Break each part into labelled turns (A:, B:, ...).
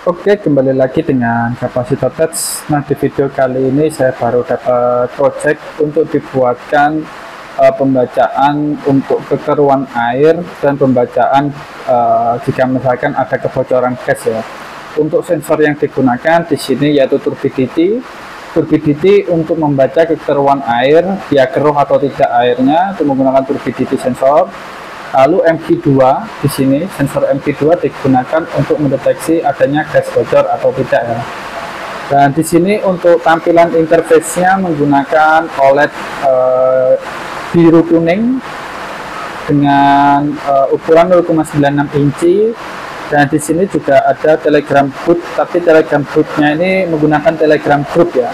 A: Oke, kembali lagi dengan kapasitor touch. Nah, di video kali ini saya baru dapat project untuk dibuatkan pembacaan untuk kekeruan air dan pembacaan jika misalkan ada kebocoran gas ya. Untuk sensor yang digunakan di sini yaitu turbidity. Turbidity untuk membaca kekeruan air, dia keruh atau tidak airnya, itu menggunakan turbidity sensor. Lalu MG2 di sini, sensor MG2 digunakan untuk mendeteksi adanya gas bocor atau tidak ya. Dan di sini untuk tampilan interface-nya menggunakan OLED biru kuning dengan ukuran 0,96 inci. Dan di sini juga ada Telegram boot, tapi Telegram bootnya ini menggunakan Telegram group ya.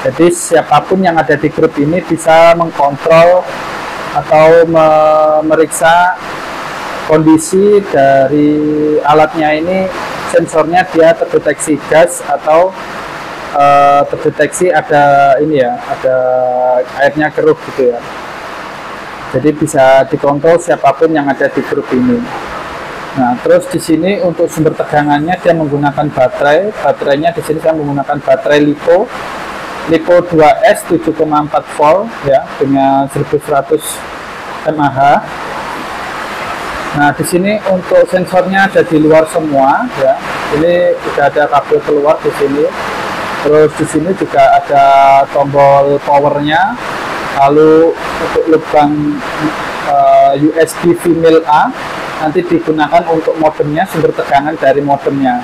A: Jadi siapapun yang ada di grup ini bisa mengkontrol atau memeriksa kondisi dari alatnya ini, sensornya dia terdeteksi gas atau terdeteksi ada ini ya, ada airnya keruh gitu ya. Jadi bisa dikontrol siapapun yang ada di grup ini. Nah, terus di sini untuk sumber tegangannya dia menggunakan baterai. Baterainya di sini saya menggunakan baterai LiPo 2S 7,4 volt ya dengan 1100 mAh. Nah, di sini untuk sensornya ada di luar semua ya. Ini juga ada kabel keluar di sini. Terus di sini juga ada tombol powernya. Lalu untuk lubang USB female A nanti digunakan untuk modemnya, sumber tegangan dari modemnya.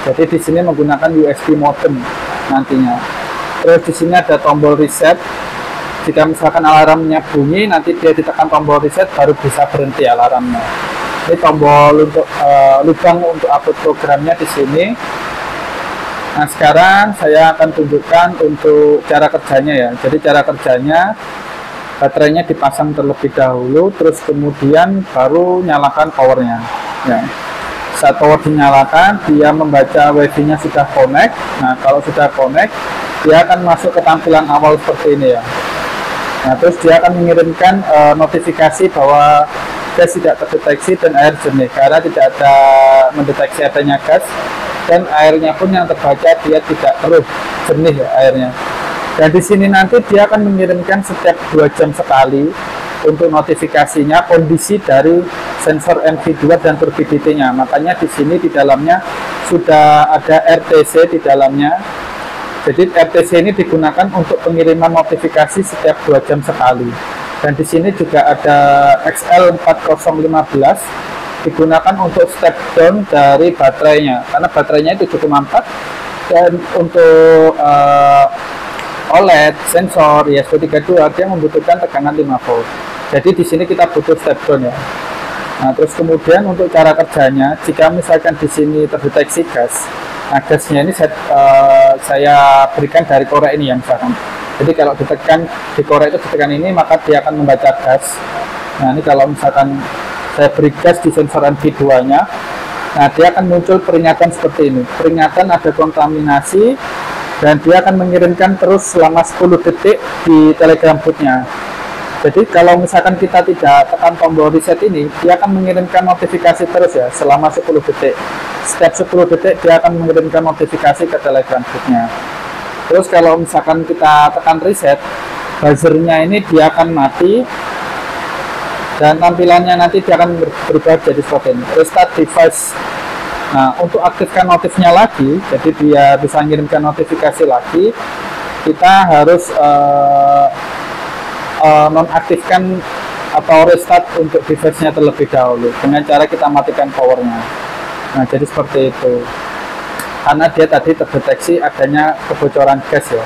A: Jadi di sini menggunakan USB modem nantinya. Terus di sini ada tombol reset. Jika misalkan alarmnya bunyi, nanti dia ditekan tombol reset baru bisa berhenti alarmnya. Ini tombol untuk lubang untuk upload programnya di sini. Nah, sekarang saya akan tunjukkan untuk cara kerjanya ya. Jadi cara kerjanya, baterainya dipasang terlebih dahulu, terus kemudian baru nyalakan powernya. Ya. Saat power dinyalakan, dia membaca wifi-nya sudah connect. Nah, kalau sudah connect, dia akan masuk ke tampilan awal seperti ini ya. Nah, terus dia akan mengirimkan notifikasi bahwa gas tidak terdeteksi dan air jernih, karena tidak ada mendeteksi adanya gas, dan airnya pun yang terbaca dia tidak keruh, jernih ya airnya. Dan di sini nanti dia akan mengirimkan setiap 2 jam sekali untuk notifikasinya kondisi dari sensor MG2 dan turbidity-nya. Makanya di sini di dalamnya sudah ada RTC di dalamnya. Jadi RTC ini digunakan untuk pengiriman notifikasi setiap 2 jam sekali. Dan di sini juga ada XL4015 digunakan untuk step down dari baterainya, karena baterainya itu 7,4, dan untuk OLED sensor ESP32 dia membutuhkan tegangan 5 volt. Jadi di sini kita butuh step down ya. Nah, terus kemudian untuk cara kerjanya, jika misalkan di sini terdeteksi gas, nah gasnya ini saya berikan dari korek ini yang misalkan. Jadi kalau ditekan di korek itu ditekan ini, maka dia akan membaca gas. Nah, ini kalau misalkan saya beri gas di sensor MG2-nya, nah dia akan muncul peringatan seperti ini. Peringatan ada kontaminasi, dan dia akan mengirimkan terus selama 10 detik di Telegram bootnya. Jadi kalau misalkan kita tidak tekan tombol reset ini, dia akan mengirimkan notifikasi terus ya selama 10 detik. Setiap 10 detik dia akan mengirimkan notifikasi ke Telegram bootnya. Terus kalau misalkan kita tekan reset, buzzernya ini dia akan mati, dan tampilannya nanti dia akan berubah jadi seperti ini, restart device. Nah, untuk aktifkan notifnya lagi, jadi dia bisa mengirimkan notifikasi lagi, kita harus nonaktifkan atau restart untuk device-nya terlebih dahulu dengan cara kita matikan powernya. Nah, jadi seperti itu, karena dia tadi terdeteksi adanya kebocoran gas ya.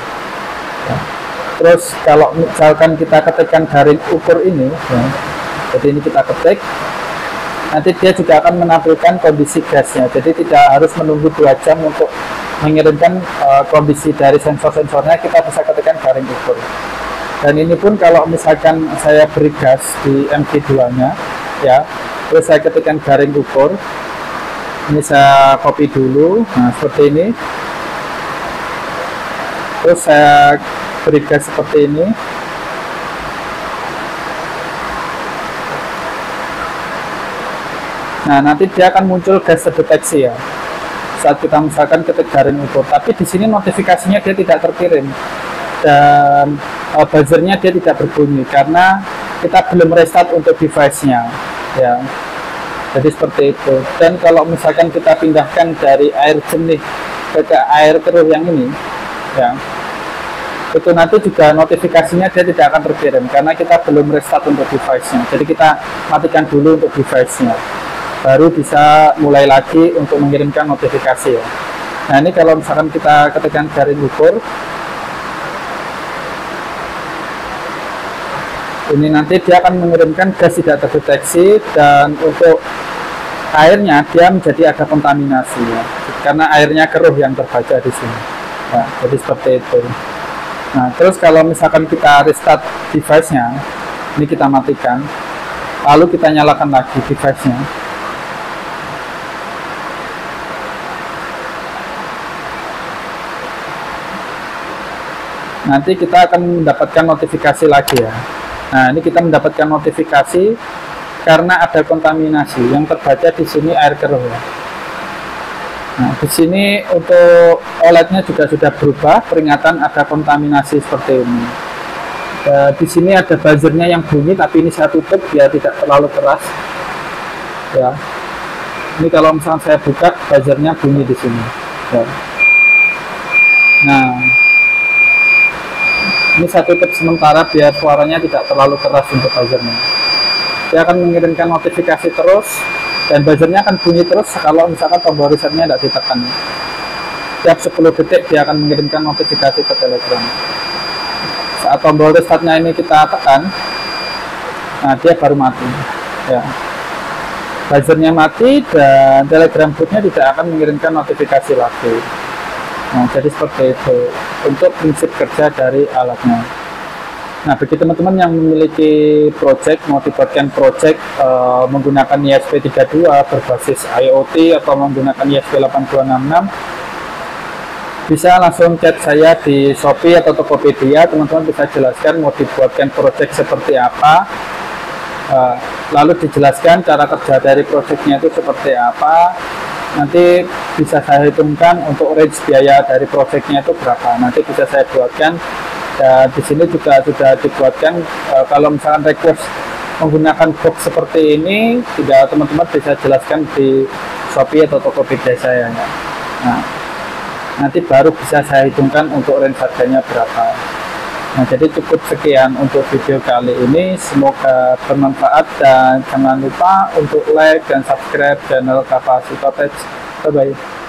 A: Terus kalau misalkan kita ketikkan garing ukur ini ya, jadi ini kita ketik, nanti dia juga akan menampilkan kondisi gasnya. Jadi tidak harus menunggu 2 jam untuk mengirimkan kondisi dari sensor-sensornya, kita bisa ketikkan garing ukur. Dan ini pun kalau misalkan saya beri gas di MG2-nya ya, terus saya ketikkan garing ukur, ini saya copy dulu, nah seperti ini, terus saya beri gas seperti ini. Nah, nanti dia akan muncul gas terdeteksi ya. saat kita misalkan ketik garing ukur, tapi di sini notifikasinya dia tidak terkirim dan buzzernya dia tidak berbunyi karena kita belum restart untuk device-nya ya. Jadi seperti itu. Dan kalau misalkan kita pindahkan dari air jernih ke air keruh yang ini ya, itu nanti juga notifikasinya dia tidak akan terkirim karena kita belum restart untuk device-nya. Jadi kita matikan dulu untuk device-nya, baru bisa mulai lagi untuk mengirimkan notifikasi ya. Nah ini kalau misalkan kita ketikkan garing ukur, ini nanti dia akan mengirimkan gas tidak terdeteksi, dan untuk airnya dia menjadi ada kontaminasi ya, karena airnya keruh yang terbaca di sini ya, jadi seperti itu. Nah terus kalau misalkan kita restart device-nya, ini kita matikan, lalu kita nyalakan lagi device-nya, nanti kita akan mendapatkan notifikasi lagi ya. Nah ini kita mendapatkan notifikasi karena ada kontaminasi yang terbaca di sini air keruh ya. Nah di sini untuk OLED-nya juga sudah berubah, peringatan ada kontaminasi seperti ini. Di sini ada buzzernya yang bunyi, tapi ini saya tutup biar tidak terlalu keras ya. Ini kalau misalnya saya buka, buzzernya bunyi di sini ya. Nah ini saya tutup sementara biar suaranya tidak terlalu keras untuk buzzernya. Dia akan mengirimkan notifikasi terus, dan buzzernya akan bunyi terus kalau misalkan tombol resetnya tidak ditekan. Setiap 10 detik dia akan mengirimkan notifikasi ke Telegram. Saat tombol resetnya ini kita tekan, nah dia baru mati ya. Buzzernya mati dan Telegram bootnya tidak akan mengirimkan notifikasi lagi. Nah jadi seperti itu untuk prinsip kerja dari alatnya. Nah bagi teman-teman yang memiliki project, mau dibuatkan project menggunakan ESP32 berbasis IoT atau menggunakan ESP8266, bisa langsung chat saya di Shopee atau Tokopedia. Teman-teman bisa jelaskan mau dibuatkan project seperti apa, lalu dijelaskan cara kerja dari projectnya itu seperti apa. Nanti bisa saya hitungkan untuk range biaya dari projectnya itu berapa, nanti bisa saya buatkan. Dan di sini juga sudah dibuatkan kalau misalkan request menggunakan box seperti ini, tidak, teman-teman bisa jelaskan di Shopee atau Tokopedia saya ya. Nah nanti baru bisa saya hitungkan untuk range harganya berapa. Nah jadi cukup sekian untuk video kali ini, semoga bermanfaat dan jangan lupa untuk like dan subscribe channel Kapasitor Tech. Bye bye.